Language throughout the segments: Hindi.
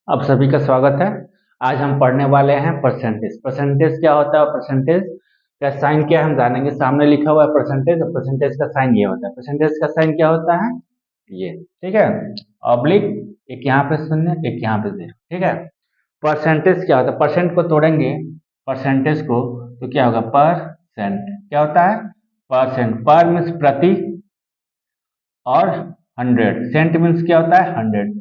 आप सभी का स्वागत है। आज हम पढ़ने वाले हैं परसेंटेज। परसेंटेज क्या होता है और परसेंटेज का साइन क्या है हम जानेंगे। सामने लिखा हुआ है परसेंटेज और परसेंटेज का साइन ये होता है। परसेंटेज का साइन क्या होता है, ये ठीक है, ऑब्लिक, एक यहाँ पे शून्य एक यहाँ पे जीरो, ठीक है। परसेंटेज क्या होता है, परसेंट को तोड़ेंगे परसेंटेज को तो क्या होगा, परसेंट क्या होता है, परसेंट। पर मीन्स प्रति और हंड्रेड, सेंट मीन्स क्या होता है, हंड्रेड,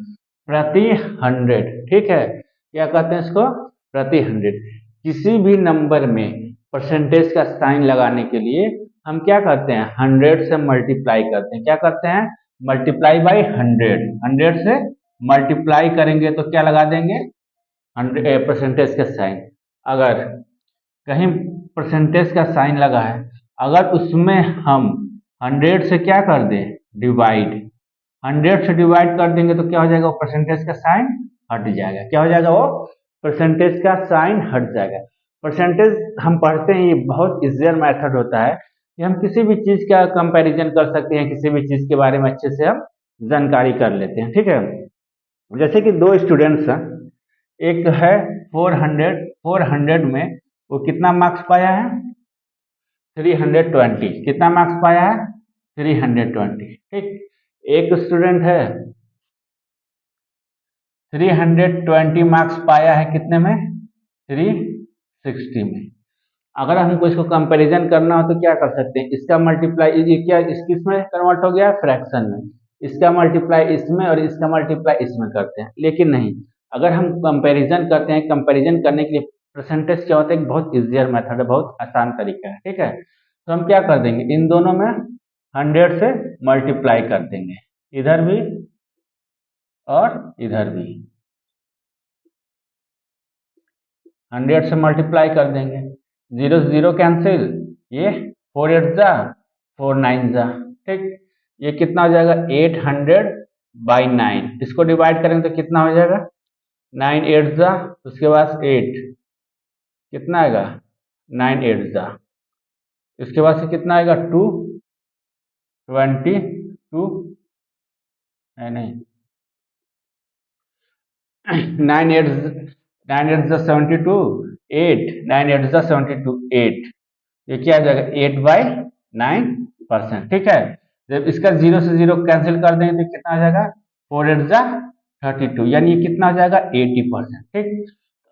प्रति हंड्रेड, ठीक है। क्या कहते हैं इसको, प्रति हंड्रेड। किसी भी नंबर में परसेंटेज का साइन लगाने के लिए हम क्या करते हैं, हंड्रेड से मल्टीप्लाई करते हैं। क्या करते हैं, मल्टीप्लाई बाई हंड्रेड। हंड्रेड से मल्टीप्लाई करेंगे तो क्या लगा देंगे, हंड्रेड परसेंटेज का साइन। अगर कहीं परसेंटेज का साइन लगा है, अगर उसमें हम हंड्रेड से क्या कर दें, डिवाइड, हंड्रेड से डिवाइड कर देंगे तो क्या हो जाएगा, वो परसेंटेज का साइन हट जाएगा। क्या हो जाएगा, वो परसेंटेज का साइन हट जाएगा। परसेंटेज हम पढ़ते हैं, ये बहुत इजियर मेथड होता है कि हम किसी भी चीज का कंपैरिजन कर सकते हैं, किसी भी चीज के बारे में अच्छे से हम जानकारी कर लेते हैं, ठीक है। जैसे कि दो स्टूडेंट्स हैं, एक है 400, 400 में वो कितना मार्क्स पाया है, 320, कितना मार्क्स पाया है, 320, ठीक। एक स्टूडेंट है 320 मार्क्स पाया है कितने में, 360 में। अगर हमको इसको कंपैरिजन करना हो तो क्या कर सकते हैं, इसका मल्टीप्लाई, ये क्या किस में कन्वर्ट हो गया, फ्रैक्शन में। इसका मल्टीप्लाई इसमें और इसका मल्टीप्लाई इसमें करते हैं। लेकिन नहीं, अगर हम कंपैरिजन करते हैं, कंपैरिजन करने के लिए परसेंटेज क्या होता है, एक बहुत इजियर मेथड है, बहुत आसान तरीका है, ठीक है। तो हम क्या कर देंगे, इन दोनों में 100 से मल्टीप्लाई कर देंगे, इधर भी और इधर भी 100 से मल्टीप्लाई कर देंगे। जीरो जीरो कैंसिल, ये 4 8 जा 4 9 जा, ठीक। ये कितना हो जाएगा, 800/9। इसको डिवाइड करेंगे तो कितना हो जाएगा, 9 8 जा, उसके बाद 8, कितना आएगा, 9 8 जा, इसके बाद से कितना आएगा, 222, नहीं 9 8 9 8 जा 72, 8 9 8 जा 72, 8, ये क्या आ जाएगा, 8/9%, ठीक है। जब इसका जीरो से जीरो कैंसिल कर देंगे तो कितना आ जाएगा, 4 8 जा 32, यानी ये कितना हो जाएगा, 80%, ठीक।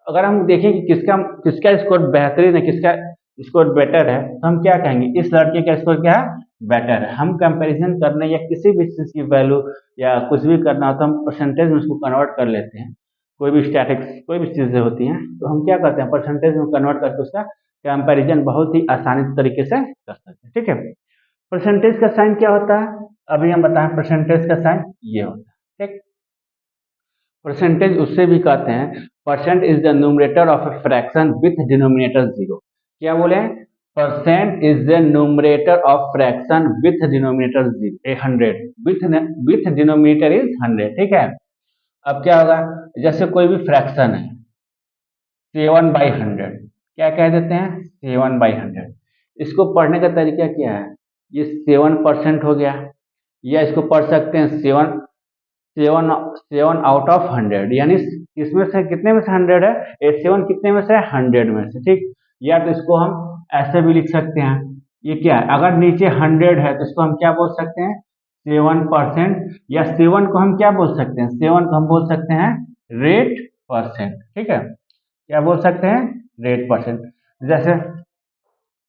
अगर हम देखें कि किसका किसका स्कोर बेहतरीन है, किसका स्कोर बेटर है, तो हम क्या कहेंगे, इस लड़के का स्कोर क्या है, बेटर है। हम कंपैरिजन करने या किसी भी चीज की वैल्यू या कुछ भी करना हो तो हम परसेंटेज में उसको कन्वर्ट कर लेते हैं। कोई भी स्टैटिक्स, कोई भी चीजें होती हैं तो हम क्या करते हैं, परसेंटेज में कन्वर्ट करके उसका कंपैरिजन बहुत ही आसानी तरीके से कर सकते हैं, ठीक है। परसेंटेज का साइन क्या होता है, अभी हम बताएं, परसेंटेज का साइन ये होता है, ठीक। परसेंटेज उससे भी कहते हैं, percent is the numerator of a fraction with denominator zero. क्या बोले, percent is the numerator of fraction with denominator zero, 100, with denominator is 100, ठीक है। अब क्या होगा, जैसे कोई भी फ्रैक्शन है 7/100, क्या कह देते हैं, 7/100। इसको पढ़ने का तरीका क्या है, ये 7% हो गया, या इसको पढ़ सकते हैं 7 7 7 आउट ऑफ 100, यानी इसमें से कितने में से 100 है, ये 7 कितने में से, 100 में से, ठीक। या तो इसको हम ऐसे भी लिख सकते हैं, ये क्या है, अगर नीचे 100 है तो इसको हम क्या बोल सकते हैं, 7%, या 7 को हम क्या बोल सकते हैं, 7 को हम बोल सकते हैं रेट परसेंट, ठीक है। क्या बोल सकते हैं, रेट परसेंट। जैसे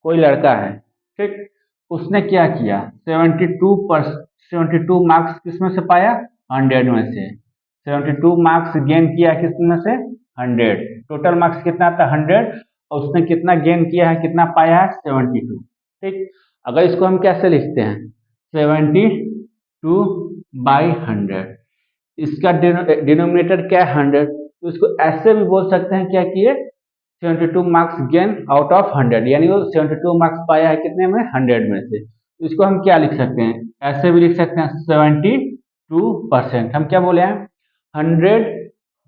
कोई लड़का है, ठीक, उसने क्या किया, 72 मार्क्स किसमें से पाया, 100 में से। 72 मार्क्स गेन किया किसमें से, 100, टोटल मार्क्स कितना था, 100, और उसने कितना गेन किया है, कितना पाया है, 72, ठीक। अगर इसको हम कैसे लिखते हैं, 72/100, इसका डिनोमिनेटर क्या है, 100, तो इसको ऐसे भी बोल सकते हैं क्या किए, 72 मार्क्स गेन आउट ऑफ 100, यानी वो 72 मार्क्स पाया है कितने में, 100 में से। तो इसको हम क्या लिख सकते हैं, ऐसे भी लिख सकते हैं 72%। हम क्या बोले हैं, 100,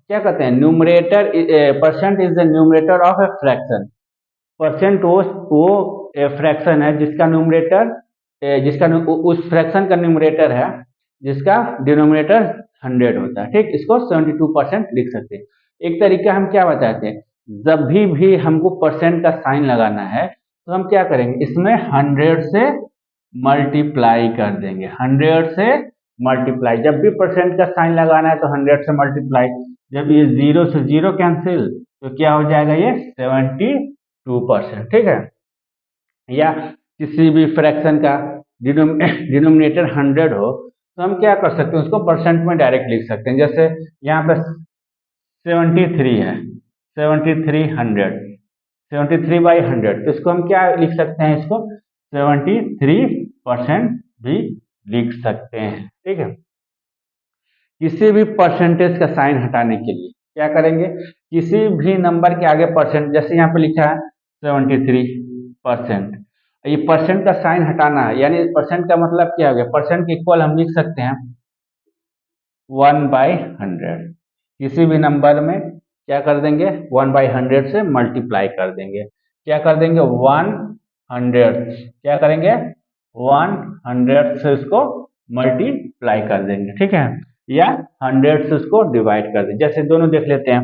क्या कहते हैं, numerator, percent is the numerator of a fraction. Percent वो फ्रैक्शन है जिसका न्यूमरेटर, जिसका उस फ्रैक्शन का न्यूमरेटर है जिसका डिनोमिनेटर 100 होता है। ठीक, इसको 72% लिख सकते हैं। एक तरीका हम क्या बताते हैं, जब भी हमको परसेंट का साइन लगाना है तो हम क्या करेंगे, इसमें 100 से मल्टीप्लाई कर देंगे। 100 से मल्टीप्लाई, जब भी परसेंट का साइन लगाना है तो 100 से मल्टीप्लाई। जब ये 0 से 0 कैंसिल तो क्या हो जाएगा, ये 72%। ठीक है, या किसी भी फ्रैक्शन का डिनोमिनेटर 100 हो तो हम क्या कर सकते हैं, उसको परसेंट में डायरेक्ट लिख सकते हैं। जैसे यहाँ पे 73 है, 73/100, तो इसको हम क्या लिख सकते हैं, इसको 73% भी लिख सकते हैं। ठीक है, किसी भी परसेंटेज का साइन हटाने के लिए क्या करेंगे, किसी भी नंबर के आगे परसेंट, जैसे यहाँ पे लिखा है 73%, ये परसेंट का साइन हटाना है, यानी परसेंट का मतलब क्या हो गया, परसेंट के इक्वल हम लिख सकते हैं 1/100। किसी भी नंबर में क्या कर देंगे, 1/100 से मल्टीप्लाई कर देंगे। क्या कर देंगे, 100, क्या करेंगे 100 से इसको मल्टीप्लाई कर देंगे। ठीक है, या 100 से उसको डिवाइड कर देंगे। जैसे दोनों देख लेते हैं,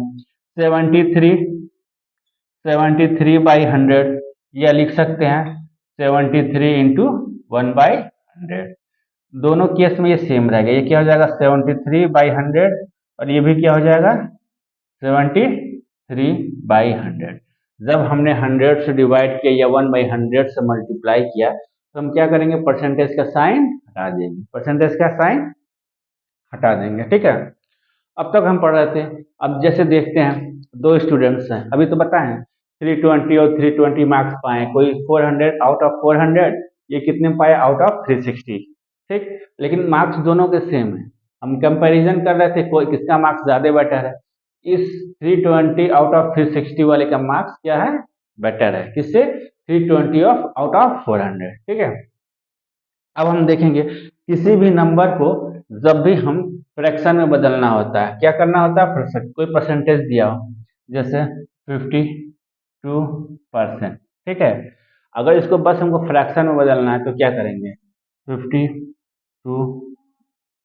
73/100, या लिख सकते हैं 73 इंटू 1/100। दोनों केस में ये सेम रहेगा, ये क्या हो जाएगा 73/100, और ये भी क्या हो जाएगा 73/100। जब हमने 100 से डिवाइड किया या 1/100 से मल्टीप्लाई किया तो हम क्या करेंगे, परसेंटेज का साइन हटा देंगे, परसेंटेज का साइन हटा देंगे। ठीक है, अब तक हम पढ़ रहे थे। अब जैसे देखते हैं, दो स्टूडेंट्स हैं, अभी तो बताएं 320 और 320 मार्क्स पाए, कोई 400 आउट ऑफ 400, ये कितने पाए आउट ऑफ 360। ठीक, लेकिन मार्क्स दोनों के सेम है। हम कंपैरिजन कर रहे थे कोई किसका मार्क्स ज्यादा बेटर है। इस 320 आउट ऑफ 360 वाले का मार्क्स क्या है, बेटर है, किससे, 320 ऑफ आउट ऑफ 400। ठीक है, अब हम देखेंगे किसी भी नंबर को जब भी हम फ्रैक्शन में बदलना होता है, क्या करना होता है, कोई परसेंटेज दिया हो, जैसे 52%। ठीक है, अगर इसको बस हमको फ्रैक्शन में बदलना है तो क्या करेंगे, 52,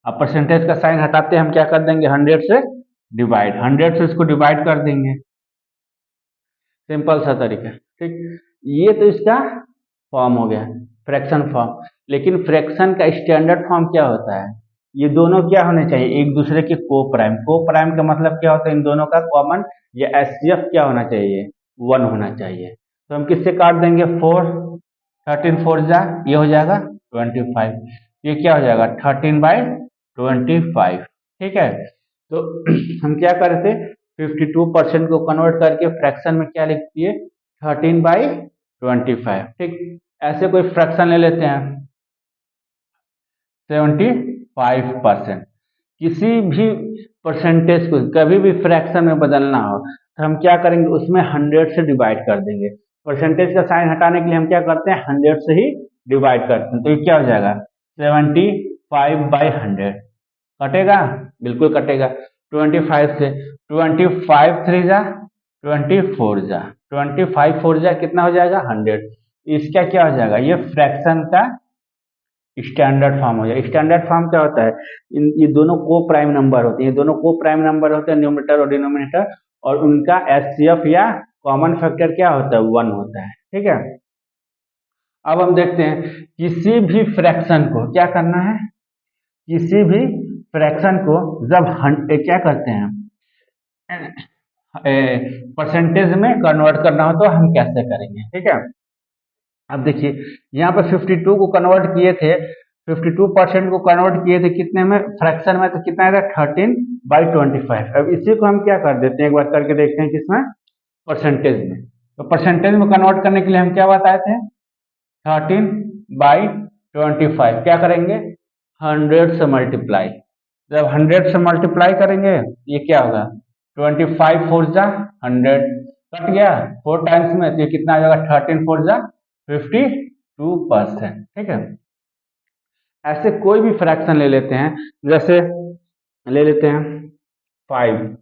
अब परसेंटेज का साइन हटाते हम क्या कर देंगे, 100 से डिवाइड, 100 से इसको डिवाइड कर देंगे। सिंपल सा तरीका। ठीक, ये तो इसका फॉर्म हो गया, फ्रैक्शन फॉर्म। लेकिन फ्रैक्शन का स्टैंडर्ड फॉर्म क्या होता है, ये दोनों क्या होने चाहिए, एक दूसरे के को प्राइम। को प्राइम का मतलब क्या होता है, इन दोनों का कॉमन या एचसीएफ क्या होना चाहिए, 1 होना चाहिए। तो हम किससे काट देंगे, 4, 13 4 जा, ये हो जाएगा 25, ये क्या हो जाएगा 13/25। ठीक है, तो हम क्या करते, 52% को कन्वर्ट करके फ्रैक्शन में क्या लिख दिए, 13/25। ठीक, ऐसे कोई फ्रैक्शन ले लेते हैं 75%। किसी भी परसेंटेज को कभी भी फ्रैक्शन में बदलना हो तो हम क्या करेंगे, उसमें 100 से डिवाइड कर देंगे। परसेंटेज का साइन हटाने के लिए हम क्या करते हैं, 100 से ही डिवाइड करते हैं। तो ये क्या हो जाएगा 75/100, कटेगा, बिल्कुल कटेगा। 25 से 25 3 जा 24 जा, 25 4 जा कितना हो जाएगा 100। इसका क्या हो जाएगा, ये फ्रैक्शन का स्टैंडर्ड फॉर्म हो जाएगा। स्टैंडर्ड फॉर्म क्या होता है, ये दोनों को प्राइम नंबर होते हैं, ये दोनों को प्राइम नंबर होते हैं, न्यूमरेटर और डिनोमिनेटर, और उनका एचसीएफ या कॉमन फैक्टर क्या होता है, 1 होता है। ठीक है, अब हम देखते हैं किसी भी फ्रैक्शन को क्या करना है, किसी भी फ्रैक्शन को जब क्या करते हैं, परसेंटेज में कन्वर्ट करना हो तो हम कैसे करेंगे। ठीक है, अब देखिए यहाँ पे 52 को कन्वर्ट किए थे, 52% को कन्वर्ट किए थे कितने में, फ्रैक्शन में, तो कितना आएगा 13/25। अब इसी को हम क्या कर देते हैं, एक बार करके देखते हैं किसमें, परसेंटेज में। तो परसेंटेज में कन्वर्ट करने के लिए हम क्या बताए थे, 13/25 क्या करेंगे, 100 से मल्टीप्लाई। जब 100 से मल्टीप्लाई करेंगे ये क्या होगा, 25 4 जा 100, कट गया 4 टाइम्स में, तो ये कितना आ जाएगा 13 4 जा 52%। ठीक है, ऐसे कोई भी फ्रैक्शन ले लेते हैं, जैसे ले लेते हैं 5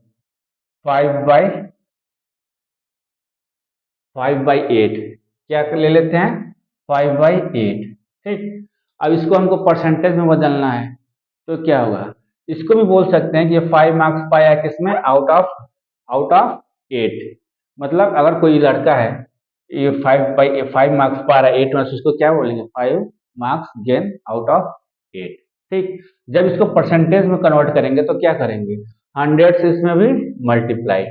5/8, क्या ले लेते हैं 5/8। ठीक, अब इसको हमको परसेंटेज में बदलना है तो क्या होगा, इसको भी बोल सकते हैं कि ये 5 मार्क्स पाया किसमें, आउट ऑफ 8। मतलब अगर कोई लड़का है ये 5 मार्क्स पा रहा है 8 में, उसको क्या बोलेंगे, 5 मार्क्स गेन आउट ऑफ 8। ठीक, जब इसको परसेंटेज में कन्वर्ट करेंगे तो क्या करेंगे, 100 से इसमें भी मल्टीप्लाई,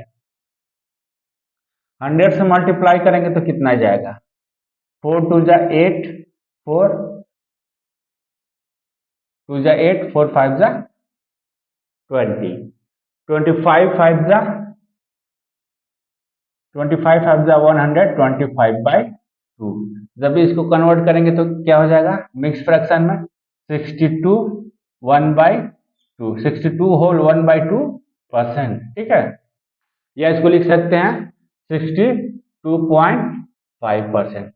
100 से मल्टीप्लाई करेंगे तो कितना जाएगा, 4 2 जा 8, 4 2 जा 8, 4 5 जा 20, 25 5 जा 25 5 जा 125/2। जब भी इसको कन्वर्ट करेंगे तो क्या हो जाएगा, मिक्स फ्रैक्शन में 62 1/2, 62 होल 1/2%। ठीक है, या इसको लिख सकते हैं 62.5%।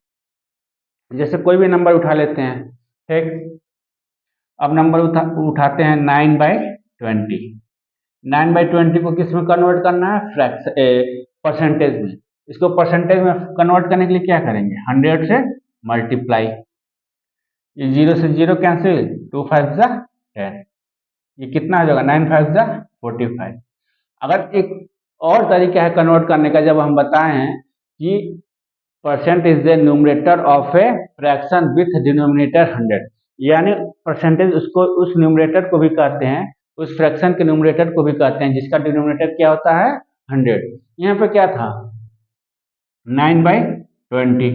जैसे कोई भी नंबर उठा लेते हैं, ठीक, अब नंबर उठाते हैं 9/20। 9/20 को किस में कन्वर्ट करना है, परसेंटेज में। इसको परसेंटेज में कन्वर्ट करने के लिए क्या करेंगे, 100 से मल्टीप्लाई, ये 0 से 0 कैंसिल, 2 5 जा 10, ये कितना हो जाएगा, 9 5 जा 45। अगर एक और तरीका है कन्वर्ट करने का, जब हम बताए हैं कि percent is the numerator of a fraction with denominator 100, यानी परसेंटेज उसको, उस न्यूमरेटर को भी कहते हैं, उस फ्रैक्शन के न्यूमरेटर को भी कहते हैं जिसका डिनोमिनेटर क्या होता है, 100। यहाँ पे क्या था, 9/20,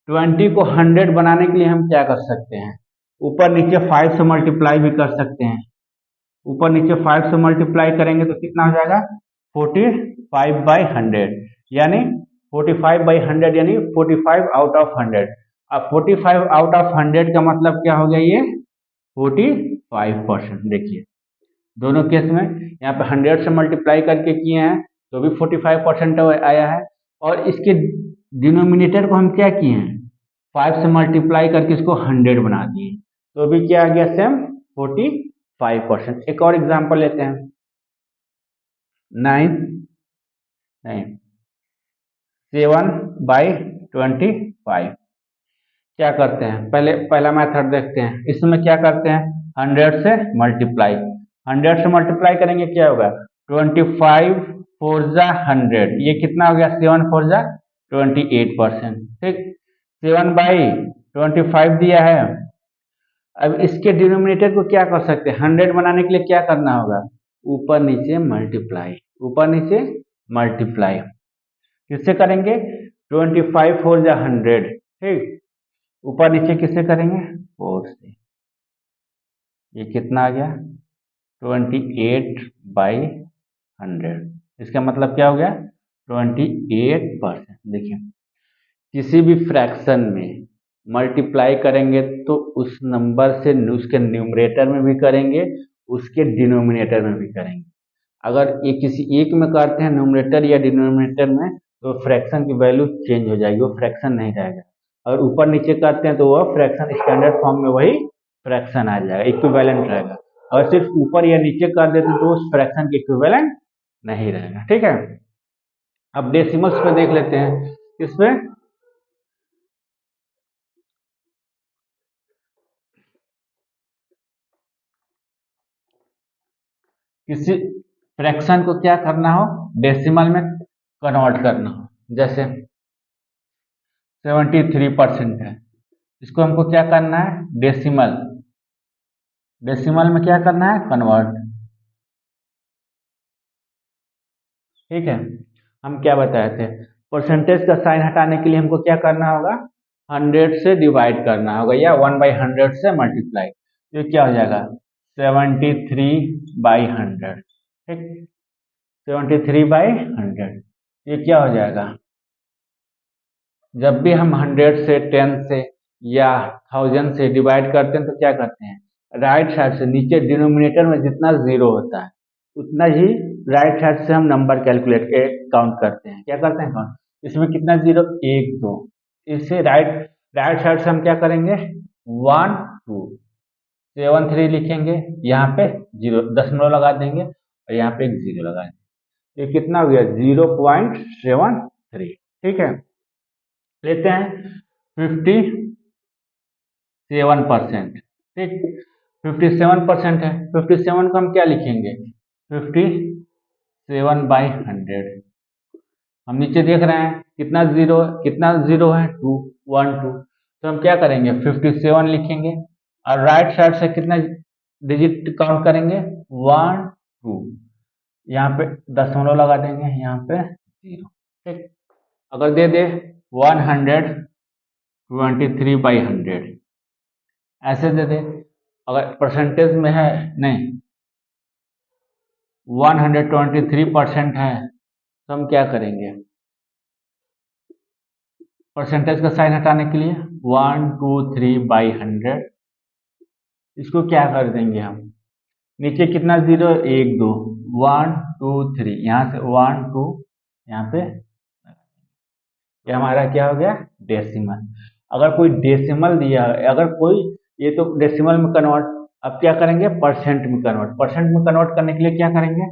20 को 100 बनाने के लिए हम क्या कर सकते हैं, ऊपर नीचे 5 से मल्टीप्लाई भी कर सकते हैं। ऊपर नीचे 5 से मल्टीप्लाई करेंगे तो कितना हो जाएगा, 45/100, यानी 45/100 यानी 45 आउट ऑफ 100। अब 45 आउट ऑफ 100 का मतलब क्या हो गया, ये 45%। देखिए दोनों केस में यहाँ पे 100 से मल्टीप्लाई करके किए हैं तो भी 45% आया है, और इसके डिनोमिनेटर को हम क्या किए हैं, 5 से मल्टीप्लाई करके इसको 100 बना दिए तो भी क्या आ गया, सेम 45%। एक और एग्जांपल लेते हैं, 7/25। क्या करते हैं, पहला मेथड देखते हैं, इसमें क्या करते हैं, 100 से मल्टीप्लाई, 100 से मल्टीप्लाई करेंगे क्या होगा, 25 4 जा 100, ये कितना हो गया, 7 4 जा 28%। ठीक, 7/25 दिया है। अब इसके डिनोमिनेटर को क्या कर सकते हैं, 100 बनाने के लिए क्या करना होगा, ऊपर नीचे मल्टीप्लाई, ऊपर नीचे मल्टीप्लाई किससे करेंगे, 25 4 जा 100। ठीक, ऊपर नीचे किससे करेंगे, 4 से, ये कितना आ गया, 28/100। इसका मतलब क्या हो गया, 28%। देखिए किसी भी फ्रैक्शन में मल्टीप्लाई करेंगे तो उस नंबर से उसके न्यूमरेटर में भी करेंगे, उसके डिनोमिनेटर में भी करेंगे। अगर ये किसी एक में करते हैं न्यूमरेटर या डिनोमिनेटर में तो फ्रैक्शन की वैल्यू चेंज हो जाएगी, वो फ्रैक्शन नहीं रहेगा। अगर ऊपर नीचे करते हैं तो वह फ्रैक्शन स्टैंडर्ड फॉर्म में वही फ्रैक्शन आ जाएगा, इक्विवेलेंट रहेगा। अगर सिर्फ ऊपर या नीचे कर देते तो उस फ्रैक्शन के इक्विवेलेंट नहीं रहेगा। ठीक है, अब डेसिमल्स पे देख लेते हैं, इसमें किसी फ्रैक्शन को क्या करना हो, डेसिमल में कन्वर्ट करना हो, जैसे 73% है, इसको हमको क्या करना है, डेसिमल, डेसिमल में क्या करना है, कन्वर्ट। ठीक है, हम क्या बताए थे, परसेंटेज का साइन हटाने के लिए हमको क्या करना होगा, 100 से डिवाइड करना होगा या 1/100 से मल्टीप्लाई, तो क्या हो जाएगा, 73/100। ठीक, 73/100, ये क्या हो जाएगा, जब भी हम 100 से 10 से या 1000 से डिवाइड करते हैं तो क्या करते हैं, राइट साइड से नीचे डिनोमिनेटर में जितना जीरो होता है उतना ही राइट साइड से हम नंबर कैलकुलेट काउंट करते हैं। क्या करते हैं काउंट, इसमें कितना जीरो, 1 2, इससे राइट राइट साइड से हम क्या करेंगे, 1 2 7 3 लिखेंगे, यहाँ पे 0 दशमलव लगा देंगे और यहाँ पे एक 0 लगा देंगे, ये कितना हो गया, 0.73। ठीक है, लेते हैं 57%। ठीक, 57% है, 57 को हम क्या लिखेंगे, 57/100। हम नीचे देख रहे हैं कितना जीरो है, 2, 1 2, तो हम क्या करेंगे 57 लिखेंगे और राइट साइड से कितना डिजिट काउंट करेंगे, 1 2, यहाँ पे दशमलव लगा देंगे, यहाँ पे 0। ठीक, अगर दे दे 123/100 ऐसे दे दे, अगर परसेंटेज में है नहीं 123% है तो हम क्या करेंगे, परसेंटेज का साइन हटाने के लिए 123/100, इसको क्या कर देंगे हम, नीचे कितना जीरो, 1 2, 1 2 3, यहाँ से 1 2, यहाँ पे ये हमारा क्या हो गया, डेसिमल। अगर कोई डेसिमल दिया है, अगर कोई, ये तो डेसिमल में कन्वर्ट, अब क्या करेंगे परसेंट में कन्वर्ट, परसेंट में कन्वर्ट करने के लिए क्या करेंगे,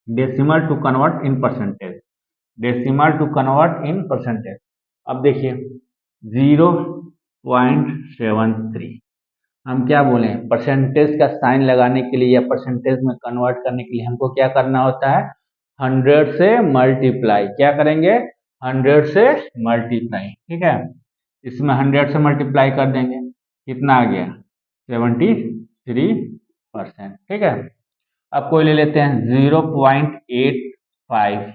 decimal to convert in percentage, decimal to convert in percentage. अब देखिए 0.73, हम क्या बोले, परसेंटेज का साइन लगाने के लिए या परसेंटेज में कन्वर्ट करने के लिए हमको क्या करना होता है, 100 से मल्टीप्लाई, क्या करेंगे 100 से मल्टीप्लाई। ठीक है, इसमें 100 से मल्टीप्लाई कर देंगे, कितना आ गया 73%। ठीक है, अब कोई ले लेते हैं 0.85,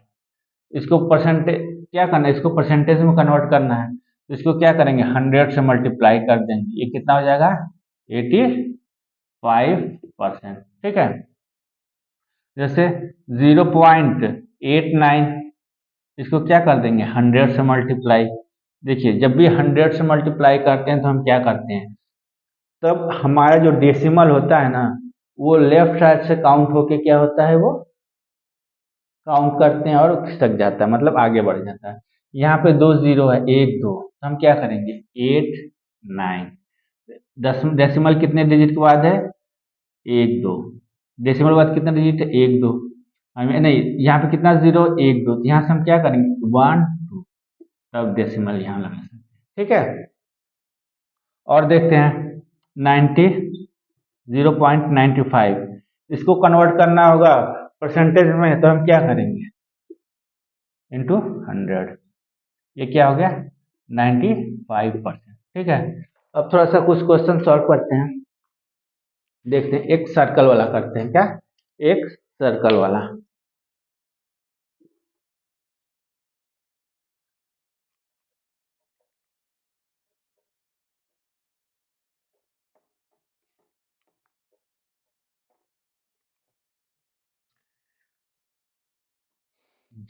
इसको परसेंटेज क्या करना है, इसको परसेंटेज में कन्वर्ट करना है, तो इसको क्या करेंगे 100 से मल्टीप्लाई कर देंगे, ये कितना हो जाएगा 85%। ठीक है, जैसे 0.89, इसको क्या कर देंगे 100 से मल्टीप्लाई। देखिए जब भी 100 से मल्टीप्लाई करते हैं तो हम क्या करते हैं, तब हमारा जो डेसिमल होता है ना, वो लेफ्ट साइड से काउंट होके क्या होता है, वो काउंट करते हैं और खिसक जाता है, मतलब आगे बढ़ जाता है। यहाँ पे 2 जीरो है, 1 2, तो हम क्या करेंगे 8 9, डेसिमल कितने डिजिट के बाद है, 1 2, डेसिमल के बाद कितना डिजिट है, 1 2, हमें नहीं, यहाँ पे कितना जीरो 1 2, यहाँ से हम क्या करेंगे 1 2, तब डेसिमल यहाँ लगा सकते हैं। ठीक है, और देखते हैं 90 0.95, इसको कन्वर्ट करना होगा परसेंटेज में, तो हम क्या करेंगे इंटू 100, ये क्या हो गया 95%। ठीक है, अब थोड़ा सा कुछ क्वेश्चन सॉल्व करते हैं, देखते हैं, एक सर्कल वाला करते हैं, क्या एक सर्कल वाला।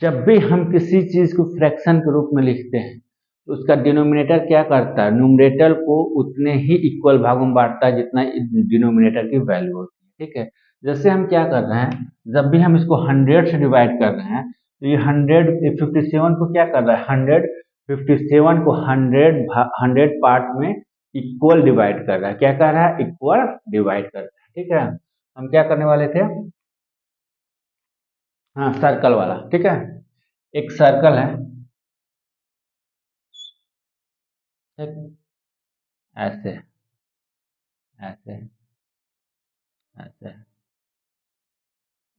जब भी हम किसी चीज को फ्रैक्शन के रूप में लिखते हैं तो उसका डिनोमिनेटर क्या करता है, न्यूमरेटर को उतने ही इक्वल भागों में बांटता है जितना डिनोमिनेटर की वैल्यू होती है। ठीक है, जैसे हम क्या कर रहे हैं, जब भी हम इसको 100 से डिवाइड कर रहे हैं तो ये 157 को क्या कर रहा है, 157 को 100 पार्ट में इक्वल डिवाइड कर रहा है, क्या कर रहा है, इक्वल डिवाइड कर रहा है। ठीक है, हम क्या करने वाले थे, हाँ सर्कल वाला। ठीक है, एक सर्कल है, ठीक, ऐसे ऐसे ऐसे,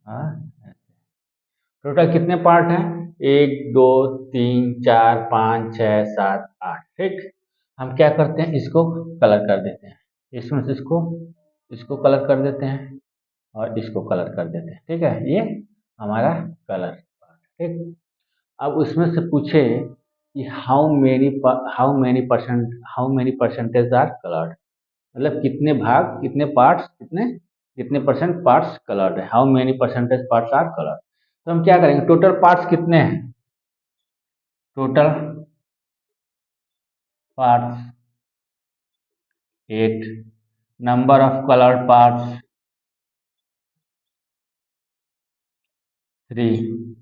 हाँ ऐसे, टोटल कितने पार्ट हैं, 1 2 3 4 5 6 7 8। ठीक, हम क्या करते हैं, इसको कलर कर देते हैं, इसमें से इसको कलर कर देते हैं और इसको कलर कर देते हैं। ठीक है, ये हमारा कलर पार्ट। ठीक, अब उसमें से पूछे कि how many percentage are coloured, मतलब कितने भाग, कितने पार्ट्स, कितने परसेंट पार्ट्स कलर्ड है, how many percentage parts are coloured. तो हम क्या करेंगे, टोटल पार्ट्स कितने हैं, total parts 8, number of coloured parts 3,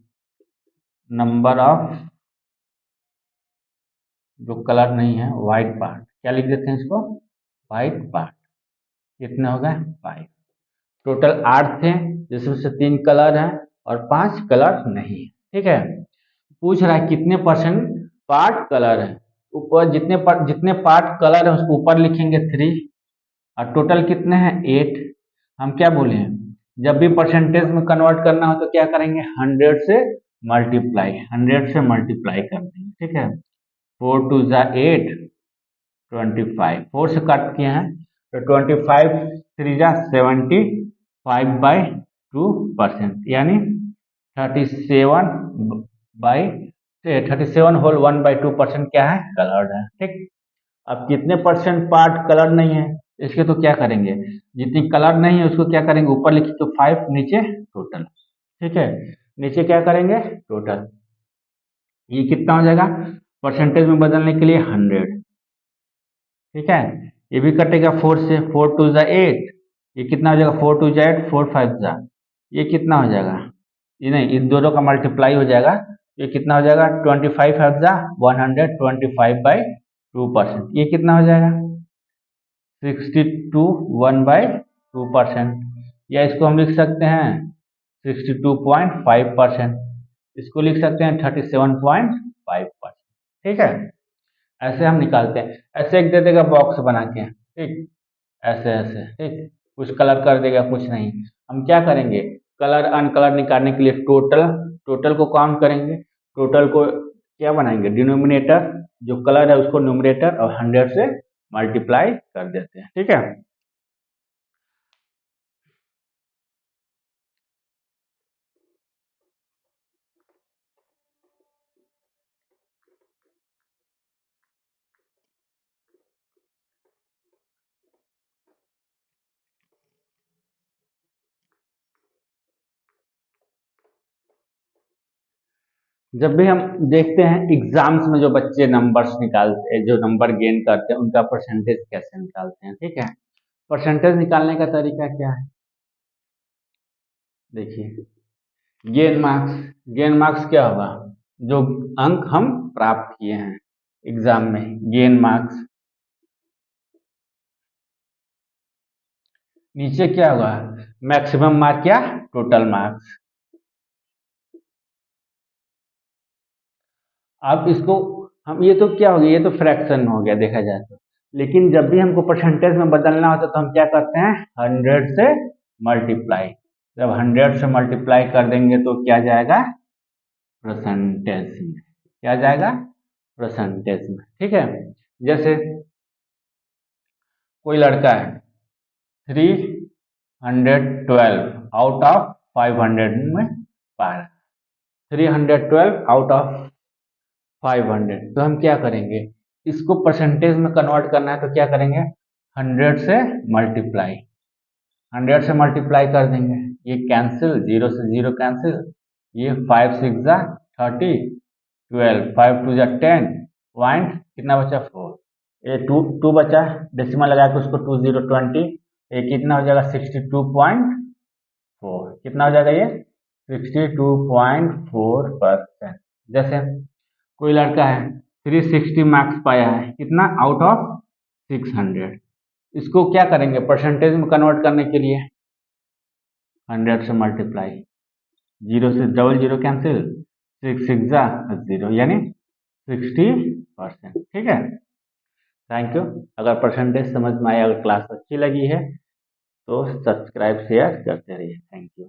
number of जो कलर नहीं है व्हाइट पार्ट, क्या लिख देते हैं इसको, व्हाइट पार्ट, कितने हो गए 5। टोटल 8 थे, जिसमें से 3 कलर हैं और 5 कलर नहीं है। ठीक है, पूछ रहा है कितने परसेंट पार्ट कलर है, ऊपर जितने पार्ट कलर है उसको ऊपर लिखेंगे 3, और टोटल कितने हैं 8। हम क्या बोले हैं, जब भी परसेंटेज में कन्वर्ट करना हो तो क्या करेंगे, 100 से मल्टीप्लाई, 100 से मल्टीप्लाई कर देंगे, ठीक है। 4 2 जा 8, 25, 4 से कट किए हैं तो 25 3 जा 75/2%, यानी 37/1/2% क्या है, कलर्ड है, ठीक। अब कितने परसेंट पार्ट कलर नहीं है, इसके तो क्या करेंगे, जितनी कलर नहीं है उसको क्या करेंगे, ऊपर लिखिए तो 5, नीचे टोटल, ठीक है। नीचे क्या करेंगे, टोटल। ये कितना हो जाएगा, परसेंटेज में बदलने के लिए 100, ठीक है। ये भी कटेगा 4 से, 4 2 जा 8, ये कितना हो जाएगा, 4 2 जा 8, 4 5 जा, ये कितना हो जाएगा, ये नहीं, इन दोनों का मल्टीप्लाई हो जाएगा, ये कितना हो जाएगा, 25 5 जा 125/2%, ये कितना हो जाएगा, 62 1/2%, या इसको हम लिख सकते हैं 62.5%, इसको लिख सकते हैं 37.5%, ठीक है। ऐसे हम निकालते हैं, ऐसे एक दे देगा बॉक्स बना के, ठीक, ऐसे ऐसे, ठीक, कुछ कलर कर देगा, कुछ नहीं। हम क्या करेंगे, कलर अनकलर निकालने के लिए टोटल, टोटल को काउंट करेंगे, टोटल को क्या बनाएंगे, डिनोमिनेटर, जो कलर है उसको न्यूमरेटर, और 100 से मल्टीप्लाई कर देते हैं, ठीक है। जब भी हम देखते हैं एग्जाम्स में जो बच्चे नंबर्स निकालते हैं, जो नंबर गेन करते हैं, उनका परसेंटेज कैसे निकालते हैं, ठीक है। परसेंटेज निकालने का तरीका क्या है, देखिए, गेन मार्क्स, गेन मार्क्स क्या होगा, जो अंक हम प्राप्त किए हैं एग्जाम में, गेन मार्क्स। नीचे क्या होगा, मैक्सिमम मार्क या टोटल मार्क्स। अब इसको हम, ये तो क्या हो गया, ये तो फ्रैक्शन हो गया देखा जाए तो, लेकिन जब भी हमको परसेंटेज में बदलना होता है तो हम क्या करते हैं, 100 से मल्टीप्लाई। जब 100 से मल्टीप्लाई कर देंगे तो क्या जाएगा, परसेंटेज में, क्या जाएगा, परसेंटेज में, ठीक है। जैसे कोई लड़का है 312 आउट ऑफ 500 में पा रहा है, 312 आउट ऑफ 500, तो हम क्या करेंगे, इसको परसेंटेज में कन्वर्ट करना है तो क्या करेंगे, 100 से मल्टीप्लाई, 100 से मल्टीप्लाई कर देंगे, ये कैंसिल, 0 से 0 कैंसिल, ये 5 6 जा 30, 12 5 2 जा 10, पॉइंट कितना बचा 4, ये 2 2 बचा, डेसिमल लगा के उसको 2 0 20, ये कितना हो जाएगा 62.4, कितना हो जाएगा ये 62.4%। जैसे कोई लड़का है 360 मार्क्स पाया है, कितना, आउट ऑफ 600, इसको क्या करेंगे परसेंटेज में कन्वर्ट करने के लिए, 100 से मल्टीप्लाई, 0 से डबल 0 कैंसिल, 6 6 जा 0, यानी 60%, ठीक है। Thank you. अगर परसेंटेज समझ में आया, अगर क्लास अच्छी लगी है तो सब्सक्राइब शेयर करते रहिए, थैंक यू।